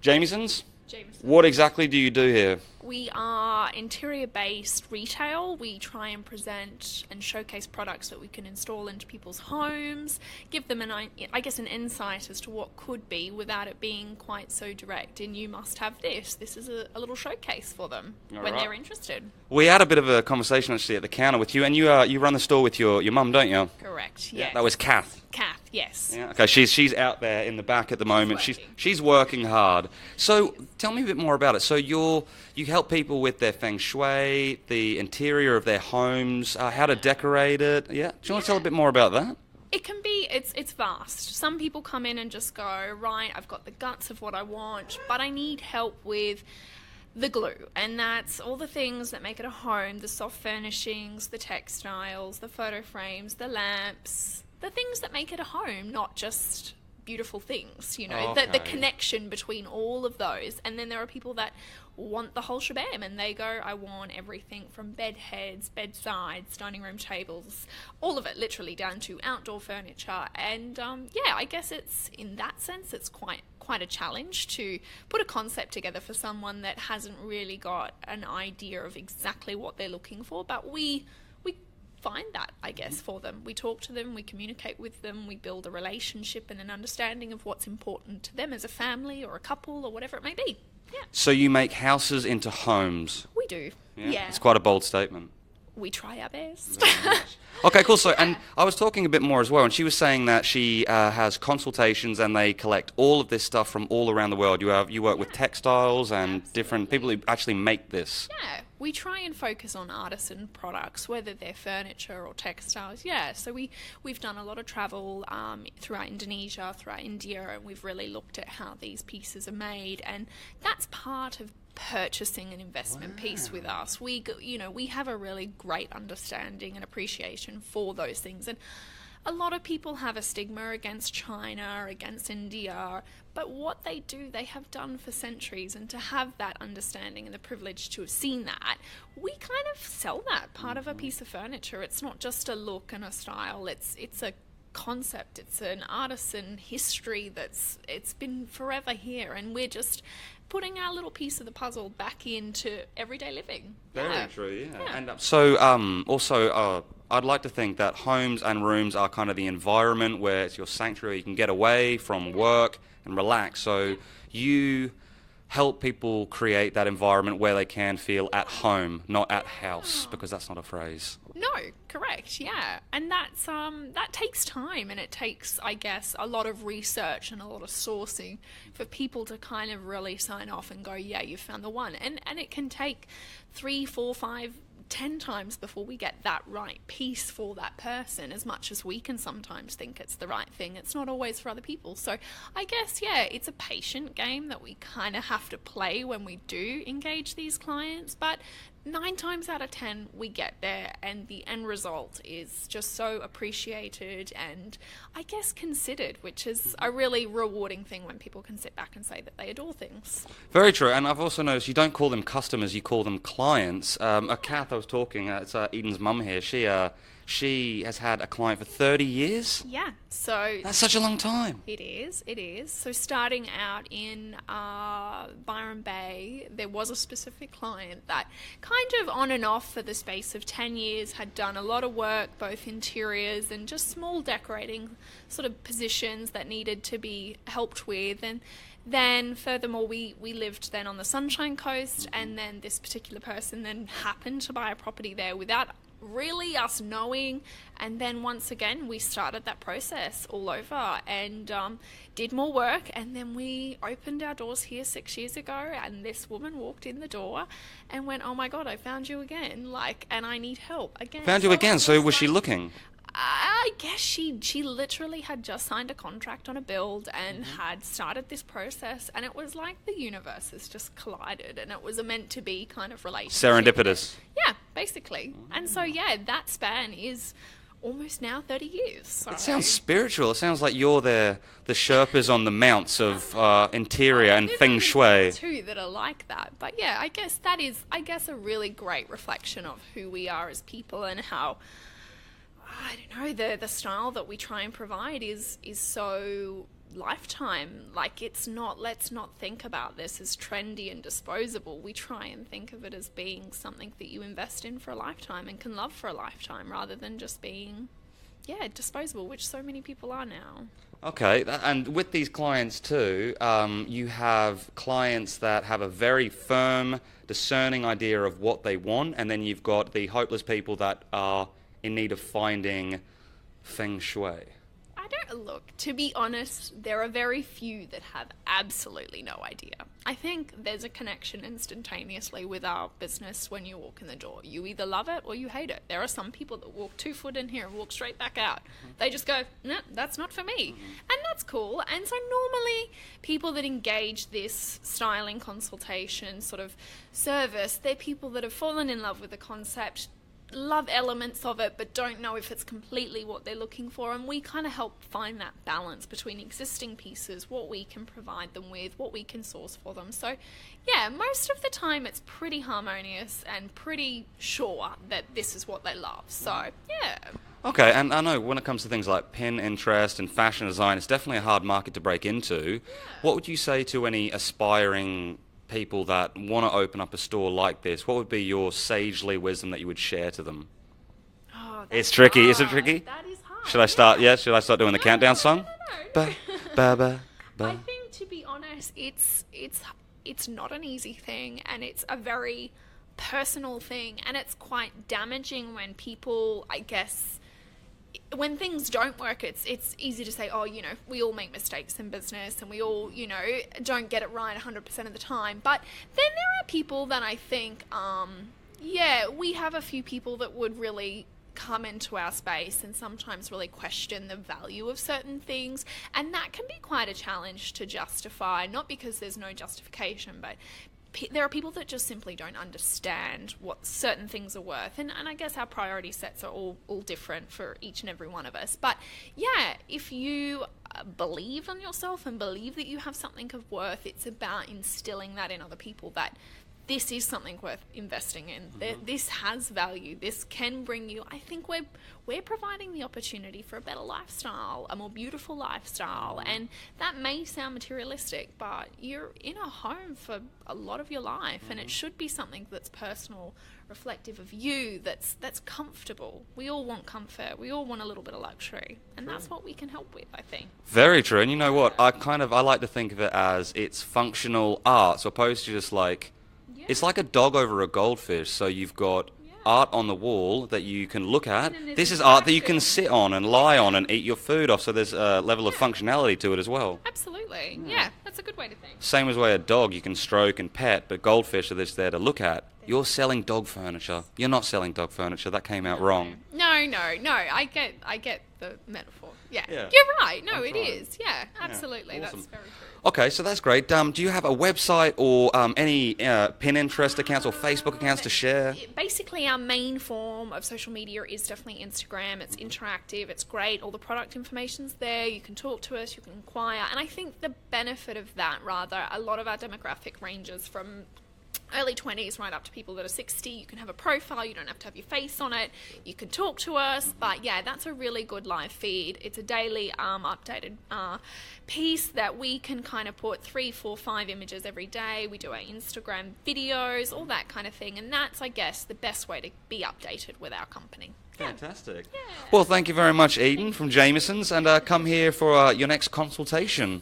Jamieson's? Jameson. What exactly do you do here? We are interior-based retail. We try and present and showcase products that we can install into people's homes, give them an insight as to what could be without it being quite so direct. And you must have this. This is a little showcase for them when they're interested. We had a bit of a conversation actually at the counter with you, and you run the store with your mum, don't you? Correct. Yes. That was Kath. Kath, yes. Yeah. Okay. She's out there in the back at the moment. She's working hard. So tell me a bit more about it. So you help people with their feng shui, the interior of their homes, how to decorate it. Yeah. Do you want to tell a bit more about that? It can be, it's vast. Some people come in and just go, right, I've got the guts of what I want, but I need help with the glue. And that's all the things that make it a home, the soft furnishings, the textiles, the photo frames, the lamps, the things that make it a home, not just beautiful things, the connection between all of those. And then there are people that want the whole shebang, and they go, I want everything from bed heads, bedsides, dining room tables, all of it, literally down to outdoor furniture. And I guess it's, in that sense, it's quite a challenge to put a concept together for someone that hasn't really got an idea of exactly what they're looking for. But we find that, I guess, for them. We talk to them, we communicate with them, we build a relationship and an understanding of what's important to them as a family or a couple or whatever it may be. Yeah. So you make houses into homes? We do. Yeah. It's quite a bold statement. We try our best. Okay, cool. So, and I was talking a bit more as well, and she was saying that she has consultations, and they collect all of this stuff from all around the world. You work with textiles and different people who actually make this. Yeah, we try and focus on artisan products, whether they're furniture or textiles. Yeah, so we've done a lot of travel throughout Indonesia, throughout India, and we've really looked at how these pieces are made, and that's part of purchasing an investment piece with us. We have a really great understanding and appreciation for those things, and a lot of people have a stigma against China, against India, but what they do, they have done for centuries, and to have that understanding and the privilege to have seen that, we kind of sell that part of a piece of furniture. It's not just a look and a style, it's a concept, it's an artisan history it's been forever here, and we're just putting our little piece of the puzzle back into everyday living. Very true, yeah. And so also I'd like to think that homes and rooms are kind of the environment where it's your sanctuary, you can get away from work and relax. So you help people create that environment where they can feel at home, not at house, because that's not a phrase. No, correct, yeah. And that's that takes time, and it takes, I guess, a lot of research and a lot of sourcing for people to kind of really sign off and go, yeah, you found the one. And it can take 3, 4, 5, 10 times before we get that right piece for that person. As much as we can sometimes think it's the right thing, it's not always for other people. So I guess, yeah, it's a patient game that we kind of have to play when we do engage these clients, but 9 times out of 10 we get there, and the end result is just so appreciated and, I guess, considered, which is a really rewarding thing when people can sit back and say that they adore things. Very true. And I've also noticed you don't call them customers, you call them clients. Kath, I was talking, it's Eden's mum here, she has had a client for 30 years? Yeah, so... That's such a long time. It is. So starting out in Byron Bay, there was a specific client that kind of on and off for the space of 10 years had done a lot of work, both interiors and just small decorating sort of positions that needed to be helped with. And then furthermore, we lived then on the Sunshine Coast, and then this particular person then happened to buy a property there without really us knowing, and then once again we started that process all over and did more work, and then we opened our doors here 6 years ago, and this woman walked in the door and went, oh my god, I found you again, and I need help again. Found you again? So was she looking? I guess she literally had just signed a contract on a build and had started this process, and it was like the universe has just collided, and it was meant to be kind of relationship. Serendipitous. Yeah, basically. And so, yeah, that span is almost now 30 years. So. It sounds spiritual. It sounds like you're the Sherpas on the mounts of interior and feng shui. Too that are like that. But yeah, I guess that is, a really great reflection of who we are as people, and how, I don't know, the style that we try and provide is so lifetime. Like, it's not, let's not think about this as trendy and disposable. We try and think of it as being something that you invest in for a lifetime and can love for a lifetime, rather than just being, disposable, which so many people are now. Okay, and with these clients too, you have clients that have a very firm, discerning idea of what they want, and then you've got the hopeless people that are in need of finding feng shui. Look, to be honest, there are very few that have absolutely no idea. I think there's a connection instantaneously with our business when you walk in the door. You either love it or you hate it. There are some people that walk 2 foot in here and walk straight back out. They just go, no, that's not for me. And that's cool. And so normally people that engage this styling consultation sort of service, they're people that have fallen in love with the concept, love elements of it, but don't know if it's completely what they're looking for. And we kind of help find that balance between existing pieces, what we can provide them with, what we can source for them. So yeah, most of the time it's pretty harmonious and pretty sure that this is what they love. So yeah. Okay, and I know when it comes to things like Pinterest and fashion design, it's definitely a hard market to break into. Yeah. What would you say to any aspiring people that want to open up a store like this? What would be your sagely wisdom that you would share to them? Oh, It's tricky. hard. Is it tricky? That is hard. Should I start? Yeah. Should I start doing the countdown song? No. Ba, ba, ba, ba. I think, to be honest, it's not an easy thing, and it's a very personal thing, and it's quite damaging when people, I guess, when things don't work, it's easy to say, oh, we all make mistakes in business and we all, don't get it right 100% of the time. But then there are people that I think, we have a few people that would really come into our space and sometimes really question the value of certain things, and that can be quite a challenge to justify, not because there's no justification, but there are people that just simply don't understand what certain things are worth, and I guess our priority sets are all different for each and every one of us. But yeah, if you believe in yourself and believe that you have something of worth, it's about instilling that in other people, that this is something worth investing in. This has value. This can bring you, I think we're providing the opportunity for a better lifestyle, a more beautiful lifestyle. And that may sound materialistic, but you're in a home for a lot of your life, and it should be something that's personal, reflective of you, that's comfortable. We all want comfort. We all want a little bit of luxury, and that's what we can help with, I think. Very true. And you know what? I like to think of it as it's functional art, so opposed to just like, it's like a dog over a goldfish. So you've got art on the wall that you can look at. This is art that you can sit on and lie on and eat your food off. So there's a level of functionality to it as well. Absolutely. Yeah, that's a good way to think. Same as way a dog you can stroke and pet, but goldfish are just there to look at. You're selling dog furniture. You're not selling dog furniture. That came out wrong. No. I get the metaphor. Yeah. You're right. No, it is. Yeah, absolutely. Awesome. That's very true. Okay, so that's great. Do you have a website or any Pinterest accounts or Facebook accounts to share? Basically, our main form of social media is definitely Instagram. It's interactive. It's great. All the product information's there. You can talk to us. You can inquire. And I think the benefit of that, rather, a lot of our demographic ranges from early 20s right up to people that are 60. You can have a profile. You don't have to have your face on it. You can talk to us. But yeah, that's a really good live feed. It's a daily updated piece that we can kind of put 3, 4, 5 images every day. We do our Instagram videos, all that kind of thing. And that's, I guess, the best way to be updated with our company. Fantastic. Yeah. Well, thank you very much, Eden from Jamieson's, and come here for your next consultation.